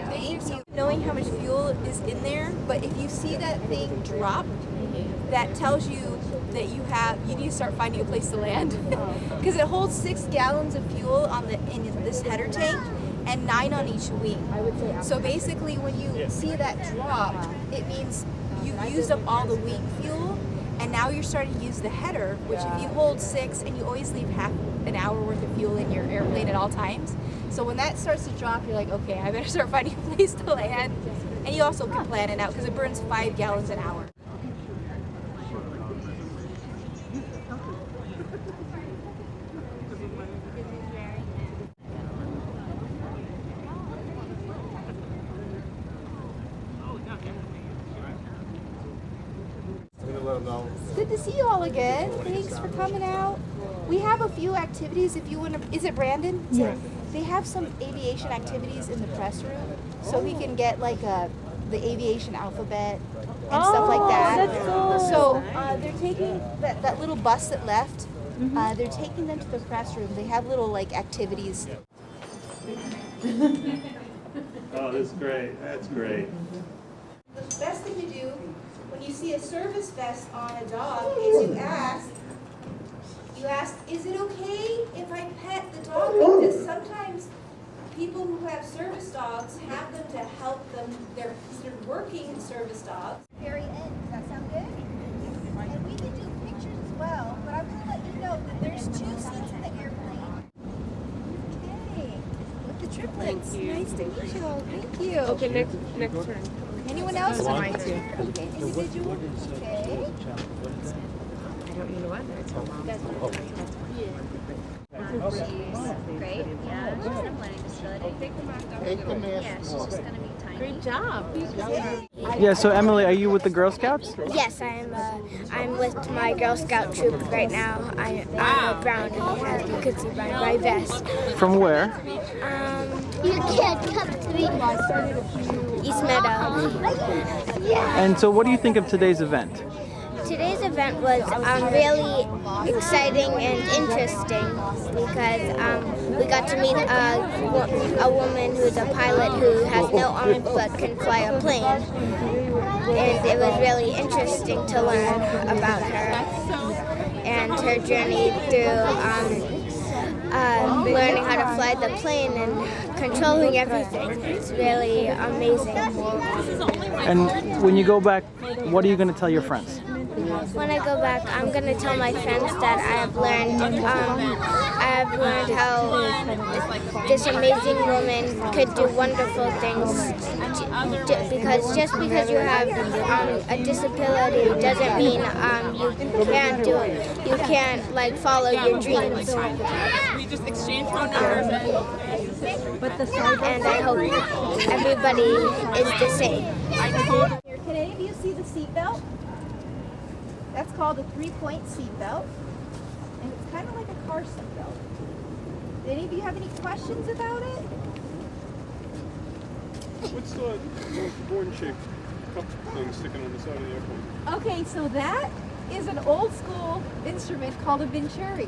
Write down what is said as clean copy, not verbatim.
Thank you. Knowing how much fuel is in there, but if you see that thing drop, that tells you that you need to start finding a place to land, because it holds 6 gallons of fuel in this header tank and 9 on each wing. So basically, when you see that drop, it means you've used up all the wing fuel, and now you're starting to use the header, which if you hold 6 and you always leave half an hour worth of fuel in your airplane at all times. So when that starts to drop, you're like, okay, I better start finding a place to land. And you also can plan it out because it burns 5 gallons an hour. It's good to see you all again. Thanks for coming out. We have a few activities if you want to. Is it Brandon? Yeah. They have some aviation activities in the press room, so he can get like the aviation alphabet and stuff like that. That's cool. So they're taking that little bus that left. They're taking them to the press room. They have little like activities. Oh, that's great. That's great. The best thing to do when you see a service vest on a dog is you ask, is it okay if I pet the dog? Because sometimes people who have service dogs have them to help them. They're considered working service dogs. Very end. Does that sound good? And we can do pictures as well, but I'm going to let you know that there's 2 seats in the airplane. Okay. With the triplets. Nice to meet you all. Thank you. Okay, next turn. Anyone else? Mine too. Okay, individual. Okay. I don't know what. It's her mom. Great. Yeah, she's not planning disability. Yeah, she's just gonna be tiny. Great job. Yeah, so Emily, are you with the Girl Scouts? Yes, I'm with my Girl Scout troop right now. I'm a brownie, as you can see by my vest. From where? You can't come to me. East Meadow. And so what do you think of today's event? Today's event was really exciting and interesting because we got to meet a woman who's a pilot who has no arms but can fly a plane. And it was really interesting to learn about her and her journey through learning how to fly the plane and controlling everything. It's really amazing. And when you go back, what are you going to tell your friends? When I go back, I'm going to tell my friends that I have learned how this amazing woman could do wonderful things. Because just because you have a disability doesn't mean you can't do it. You can't follow your dreams. We just exchanged phone numbers. And I hope everybody is the same. Can any of you see the seatbelt? That's called a 3-point seatbelt, and it's kind of like a car seatbelt. Did any of you have any questions about it? What's the horn-shaped cup thing sticking on the side of the airplane? Okay, so that is an old school instrument called a venturi.